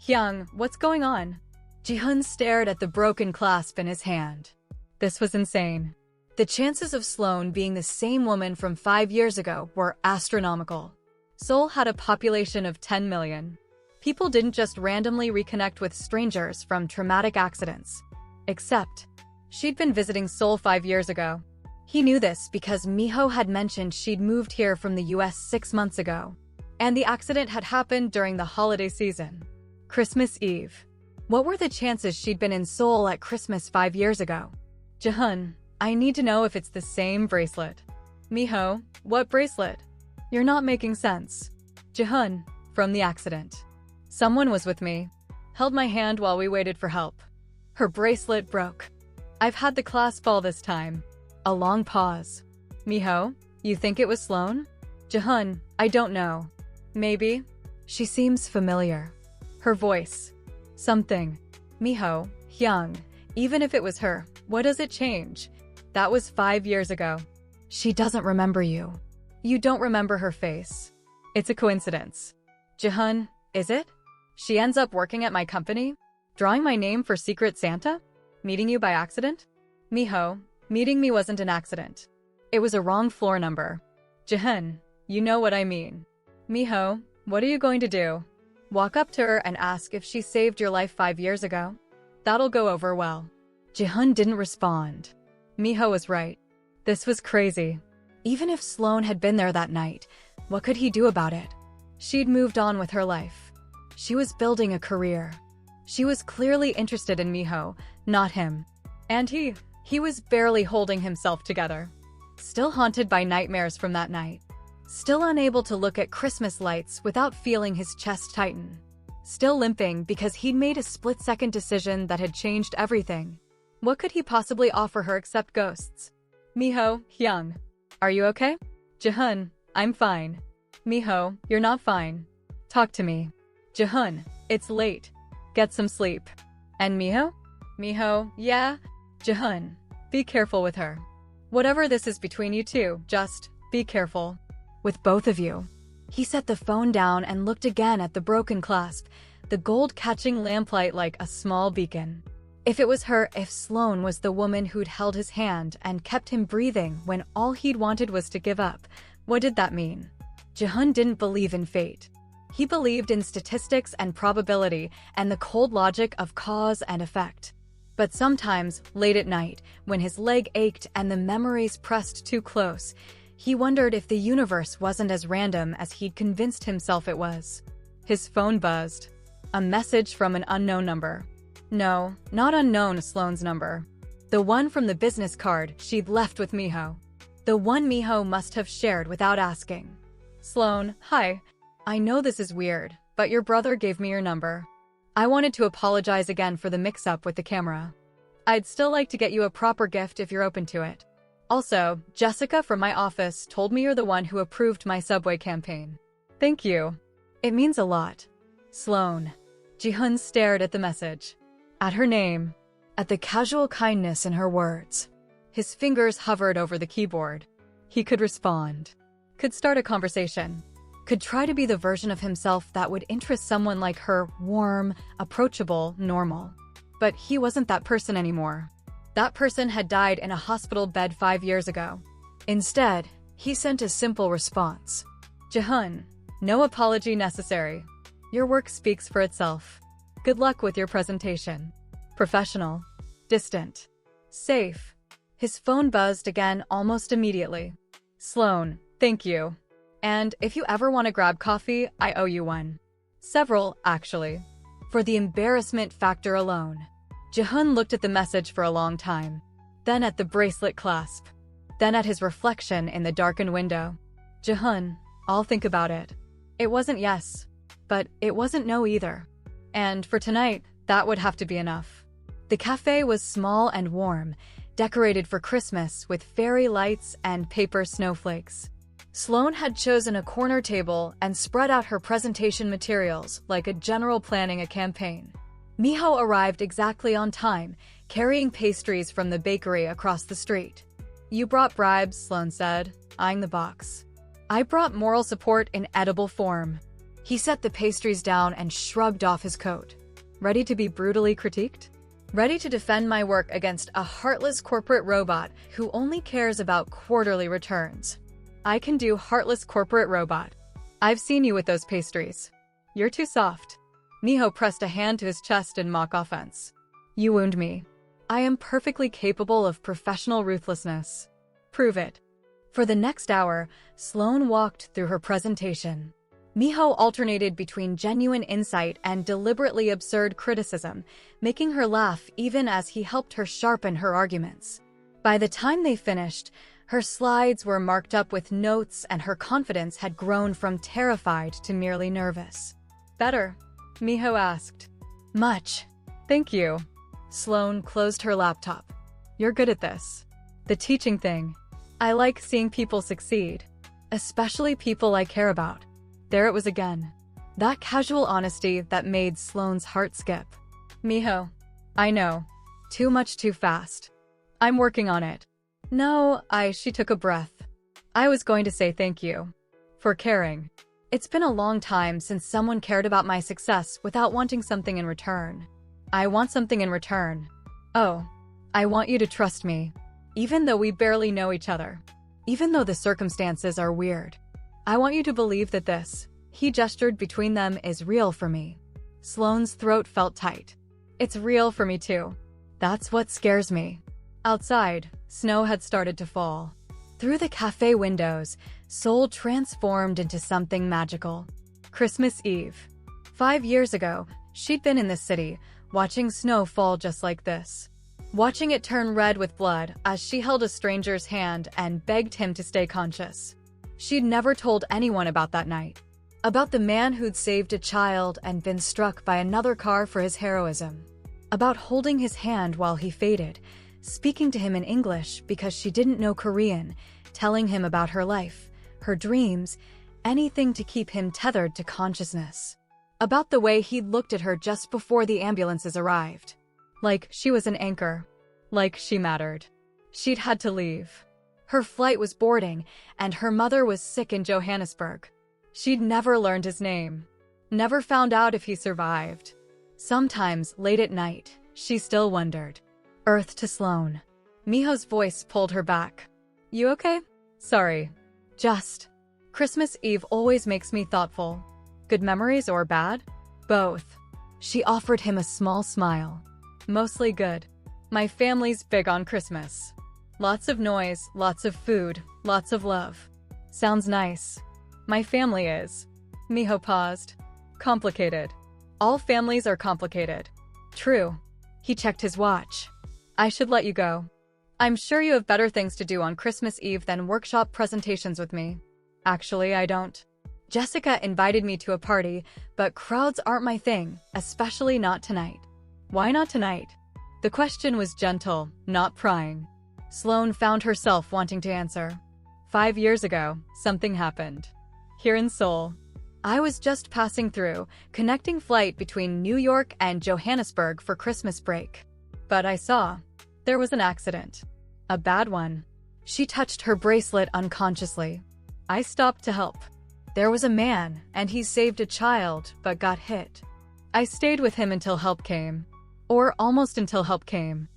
Hyung, what's going on? Jihoon stared at the broken clasp in his hand. This was insane. The chances of Sloane being the same woman from 5 years ago were astronomical. Seoul had a population of 10 million. People didn't just randomly reconnect with strangers from traumatic accidents. Except, she'd been visiting Seoul 5 years ago. He knew this because Minho had mentioned she'd moved here from the US 6 months ago. And the accident had happened during the holiday season. Christmas Eve. What were the chances she'd been in Seoul at Christmas 5 years ago? Jihoon, I need to know if it's the same bracelet. Minho, what bracelet? You're not making sense. Jihoon, from the accident. Someone was with me, held my hand while we waited for help. Her bracelet broke. I've had the clasp all this time. A long pause. Minho, you think it was Sloane? Jihoon, I don't know. Maybe. She seems familiar. Her voice. Something. Minho, Hyung, even if it was her, what does it change? That was 5 years ago. She doesn't remember you. You don't remember her face. It's a coincidence. Jihoon, is it? She ends up working at my company? Drawing my name for Secret Santa? Meeting you by accident? Minho, meeting me wasn't an accident. It was a wrong floor number. Jihoon, you know what I mean. Minho, what are you going to do? Walk up to her and ask if she saved your life 5 years ago? That'll go over well. Jihoon didn't respond. Minho was right. This was crazy. Even if Sloane had been there that night, what could he do about it? She'd moved on with her life. She was building a career. She was clearly interested in Minho, not him. And he was barely holding himself together. Still haunted by nightmares from that night. Still unable to look at Christmas lights without feeling his chest tighten. Still limping because he'd made a split-second decision that had changed everything. What could he possibly offer her except ghosts? Minho, Hyung, are you okay? Jihoon, I'm fine. Minho, you're not fine. Talk to me. Jihoon, it's late. Get some sleep. And Minho? Minho, yeah? Jihoon, be careful with her. Whatever this is between you two, just be careful. With both of you. He set the phone down and looked again at the broken clasp, the gold catching lamplight like a small beacon. If it was her, if Sloane was the woman who'd held his hand and kept him breathing when all he'd wanted was to give up, what did that mean? Jihoon didn't believe in fate. He believed in statistics and probability and the cold logic of cause and effect. But sometimes, late at night, when his leg ached and the memories pressed too close, he wondered if the universe wasn't as random as he'd convinced himself it was. His phone buzzed. A message from an unknown number. No, not unknown Sloane's number. The one from the business card she'd left with Minho. The one Minho must have shared without asking. Sloane, hi. I know this is weird, but your brother gave me your number. I wanted to apologize again for the mix-up with the camera. I'd still like to get you a proper gift if you're open to it. Also, Jessica from my office told me you're the one who approved my subway campaign. Thank you. It means a lot. Sloane. Jihoon stared at the message. At her name. At the casual kindness in her words. His fingers hovered over the keyboard. He could respond. Could start a conversation. Could try to be the version of himself that would interest someone like her, warm, approachable, normal. But he wasn't that person anymore. That person had died in a hospital bed 5 years ago. Instead, he sent a simple response. Jihoon, no apology necessary. Your work speaks for itself. Good luck with your presentation. Professional. Distant. Safe. His phone buzzed again almost immediately. Sloane, thank you. And if you ever want to grab coffee, I owe you one. Several, actually. For the embarrassment factor alone. Jihoon looked at the message for a long time. Then at the bracelet clasp. Then at his reflection in the darkened window. Jihoon, I'll think about it. It wasn't yes. But it wasn't no either. And for tonight, that would have to be enough. The cafe was small and warm, decorated for Christmas with fairy lights and paper snowflakes. Sloane had chosen a corner table and spread out her presentation materials like a general planning a campaign. Minho arrived exactly on time, carrying pastries from the bakery across the street. You brought bribes, Sloane said, eyeing the box. I brought moral support in edible form. He set the pastries down and shrugged off his coat. Ready to be brutally critiqued? Ready to defend my work against a heartless corporate robot who only cares about quarterly returns. I can do heartless corporate robot. I've seen you with those pastries. You're too soft. Minho pressed a hand to his chest in mock offense. You wound me. I am perfectly capable of professional ruthlessness. Prove it. For the next hour, Sloane walked through her presentation. Minho alternated between genuine insight and deliberately absurd criticism, making her laugh even as he helped her sharpen her arguments. By the time they finished, her slides were marked up with notes and her confidence had grown from terrified to merely nervous. Better? Minho asked. Much. Thank you. Sloane closed her laptop. You're good at this. The teaching thing. I like seeing people succeed, especially people I care about. There it was again. That casual honesty that made Sloane's heart skip. Minho, I know. Too much too fast. I'm working on it. No, she took a breath. I was going to say thank you. For caring. It's been a long time since someone cared about my success without wanting something in return. I want something in return. Oh, I want you to trust me. Even though we barely know each other. Even though the circumstances are weird. I want you to believe that this, he gestured between them, is real for me. Sloane's throat felt tight. It's real for me too. That's what scares me. Outside, snow had started to fall. Through the cafe windows, Seoul transformed into something magical. Christmas Eve. 5 years ago, she'd been in this city, watching snow fall just like this. Watching it turn red with blood as she held a stranger's hand and begged him to stay conscious. She'd never told anyone about that night. About the man who'd saved a child and been struck by another car for his heroism. About holding his hand while he faded, speaking to him in English because she didn't know Korean, telling him about her life, her dreams, anything to keep him tethered to consciousness. About the way he'd looked at her just before the ambulances arrived. Like she was an anchor. Like she mattered. She'd had to leave. Her flight was boarding, and her mother was sick in Johannesburg. She'd never learned his name. Never found out if he survived. Sometimes, late at night, she still wondered. Earth to Sloane. Minho's voice pulled her back. You okay? Sorry. Just. Christmas Eve always makes me thoughtful. Good memories or bad? Both. She offered him a small smile. Mostly good. My family's big on Christmas. Lots of noise, lots of food, lots of love. Sounds nice. My family is. Minho paused. Complicated. All families are complicated. True. He checked his watch. I should let you go. I'm sure you have better things to do on Christmas Eve than workshop presentations with me. Actually, I don't. Jessica invited me to a party, but crowds aren't my thing, especially not tonight. Why not tonight? The question was gentle, not prying. Sloane found herself wanting to answer. 5 years ago, something happened. Here in Seoul. I was just passing through, connecting flight between New York and Johannesburg for Christmas break. But I saw. There was an accident. A bad one. She touched her bracelet unconsciously. I stopped to help. There was a man, and he saved a child, but got hit. I stayed with him until help came. Or almost until help came.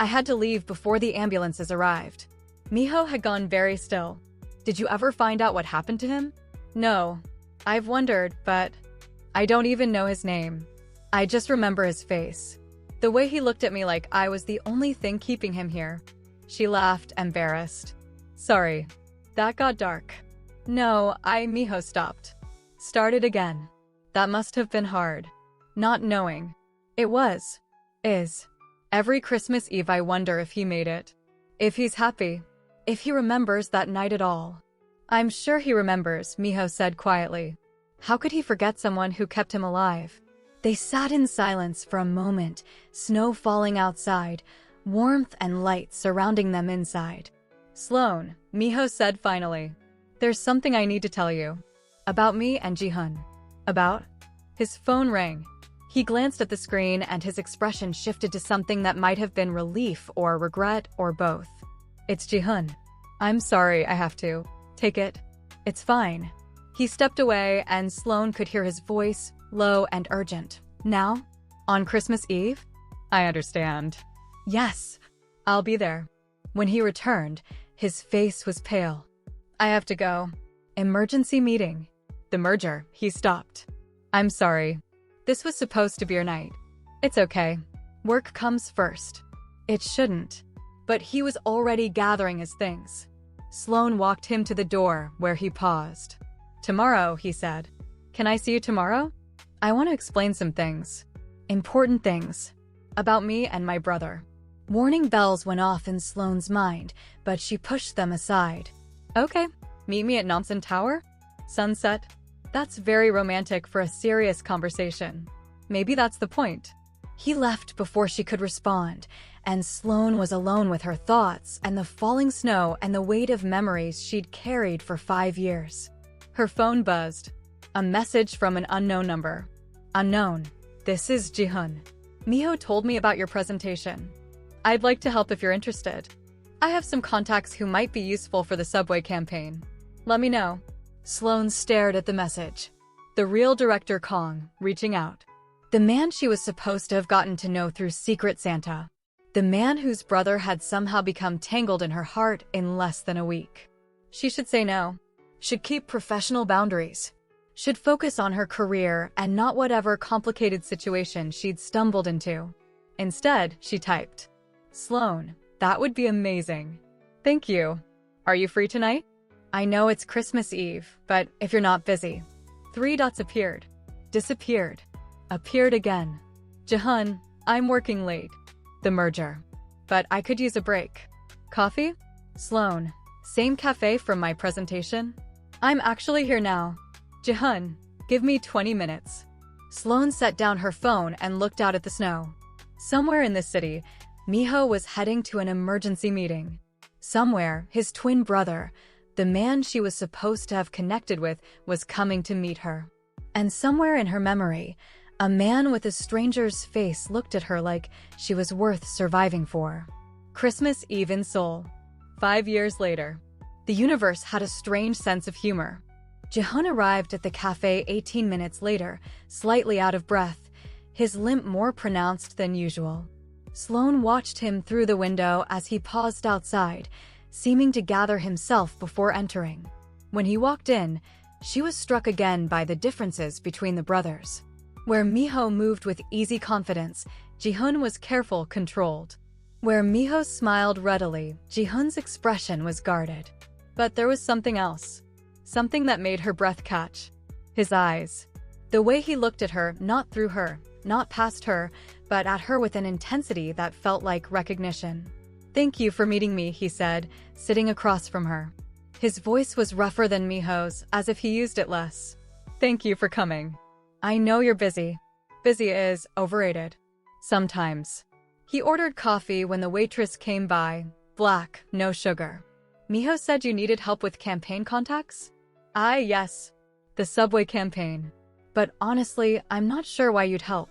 I had to leave before the ambulances arrived. Minho had gone very still. Did you ever find out what happened to him? No. I've wondered, but I don't even know his name. I just remember his face. The way he looked at me like I was the only thing keeping him here. She laughed, embarrassed. Sorry. That got dark. No, Minho stopped. Started again. That must have been hard. Not knowing. It was. Is. Every Christmas Eve I wonder if he made it. If he's happy. If he remembers that night at all. I'm sure he remembers, Minho said quietly. How could he forget someone who kept him alive? They sat in silence for a moment, snow falling outside, warmth and light surrounding them inside. Sloane, Minho said finally. There's something I need to tell you. About me and Jihoon. About? His phone rang. He glanced at the screen and his expression shifted to something that might have been relief or regret or both. It's Jihoon. I'm sorry, I have to. Take it. It's fine. He stepped away and Sloane could hear his voice, low and urgent. Now? On Christmas Eve? I understand. Yes. I'll be there. When he returned, his face was pale. I have to go. Emergency meeting. The merger. He stopped. I'm sorry. This was supposed to be your night. It's okay. Work comes first. It shouldn't. But he was already gathering his things. Sloane walked him to the door, where he paused. Tomorrow, he said. Can I see you tomorrow? I want to explain some things. Important things. About me and my brother. Warning bells went off in Sloane's mind, but she pushed them aside. Okay. Meet me at Namsan Tower? Sunset? That's very romantic for a serious conversation. Maybe that's the point. He left before she could respond, and Sloane was alone with her thoughts and the falling snow and the weight of memories she'd carried for 5 years. Her phone buzzed. A message from an unknown number. Unknown. This is Jihoon. Minho told me about your presentation. I'd like to help if you're interested. I have some contacts who might be useful for the subway campaign. Let me know. Sloane stared at the message. The real director Kong, reaching out. The man she was supposed to have gotten to know through Secret Santa. The man whose brother had somehow become tangled in her heart in less than a week. She should say no. Should keep professional boundaries. Should focus on her career and not whatever complicated situation she'd stumbled into. Instead, she typed, Sloane, that would be amazing. Thank you. Are you free tonight? I know it's Christmas Eve, but if you're not busy. 3 dots appeared. Disappeared. Appeared again. Jihoon, I'm working late. The merger. But I could use a break. Coffee? Sloane, same cafe from my presentation? I'm actually here now. Jihoon, give me 20 minutes. Sloane set down her phone and looked out at the snow. Somewhere in the city, Minho was heading to an emergency meeting. Somewhere, his twin brother, the man she was supposed to have connected with, was coming to meet her. And somewhere in her memory, a man with a stranger's face looked at her like she was worth surviving for. Christmas Eve in Seoul. 5 years later. The universe had a strange sense of humor. Jihoon arrived at the cafe 18 minutes later, slightly out of breath, his limp more pronounced than usual. Sloane watched him through the window as he paused outside, seeming to gather himself before entering. When he walked in, she was struck again by the differences between the brothers. Where Minho moved with easy confidence, Jihoon was careful, controlled. Where Minho smiled readily, Jihoon's expression was guarded. But there was something else. Something that made her breath catch. His eyes. The way he looked at her, not through her, not past her, but at her with an intensity that felt like recognition. Thank you for meeting me, he said, sitting across from her. His voice was rougher than Minho's, as if he used it less. Thank you for coming. I know you're busy. Busy is overrated. Sometimes. He ordered coffee when the waitress came by. Black, no sugar. Minho said you needed help with campaign contacts? Yes. The subway campaign. But honestly, I'm not sure why you'd help.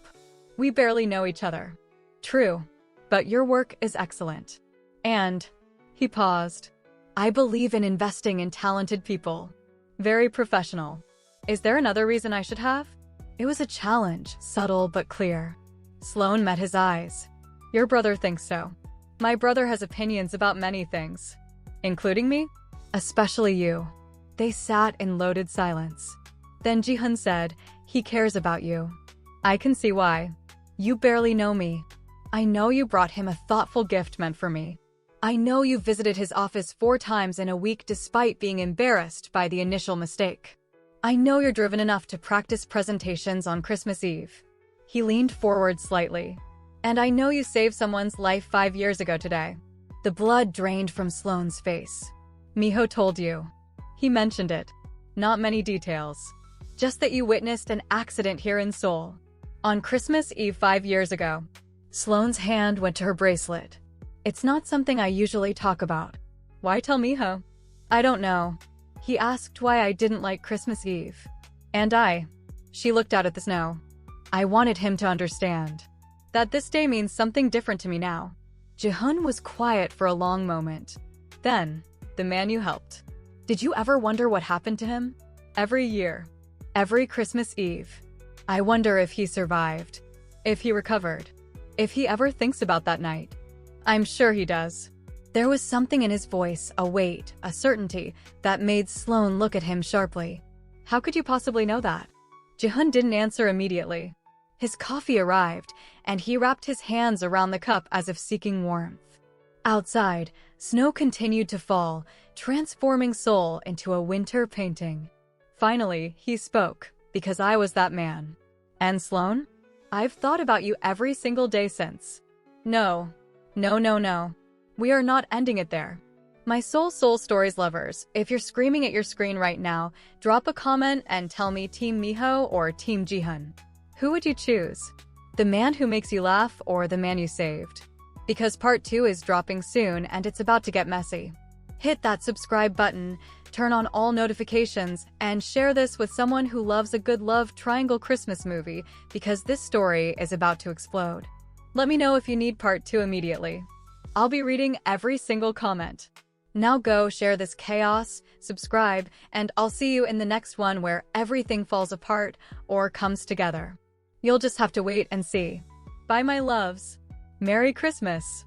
We barely know each other. True. But your work is excellent. And, he paused, I believe in investing in talented people. Very professional. Is there another reason I should have? It was a challenge, subtle but clear. Sloane met his eyes. Your brother thinks so. My brother has opinions about many things. Including me? Especially you. They sat in loaded silence. Then Jihoon said, he cares about you. I can see why. You barely know me. I know you brought him a thoughtful gift meant for me. I know you visited his office 4 times in a week despite being embarrassed by the initial mistake. I know you're driven enough to practice presentations on Christmas Eve. He leaned forward slightly. And I know you saved someone's life 5 years ago today. The blood drained from Sloane's face. Minho told you. He mentioned it. Not many details. Just that you witnessed an accident here in Seoul. On Christmas Eve 5 years ago. Sloane's hand went to her bracelet. It's not something I usually talk about. Why tell Minho? I don't know. He asked why I didn't like Christmas Eve. And she looked out at the snow. I wanted him to understand that this day means something different to me now. Jihoon was quiet for a long moment. Then, the man you helped. Did you ever wonder what happened to him? Every year. Every Christmas Eve. I wonder if he survived. If he recovered. If he ever thinks about that night. I'm sure he does. There was something in his voice, a weight, a certainty, that made Sloane look at him sharply. How could you possibly know that? Jihoon didn't answer immediately. His coffee arrived, and he wrapped his hands around the cup as if seeking warmth. Outside, snow continued to fall, transforming Seoul into a winter painting. Finally, he spoke, because I was that man. And Sloane? I've thought about you every single day since. No. We are not ending it there. My Soul Stories lovers, if you're screaming at your screen right now, drop a comment and tell me Team Minho or Team Jihoon. Who would you choose? The man who makes you laugh or the man you saved? Because part 2 is dropping soon and it's about to get messy. Hit that subscribe button, turn on all notifications, and share this with someone who loves a good love triangle Christmas movie because this story is about to explode. Let me know if you need part 2 immediately. I'll be reading every single comment. Now go share this chaos, subscribe, and I'll see you in the next one where everything falls apart or comes together. You'll just have to wait and see. Bye, my loves. Merry Christmas.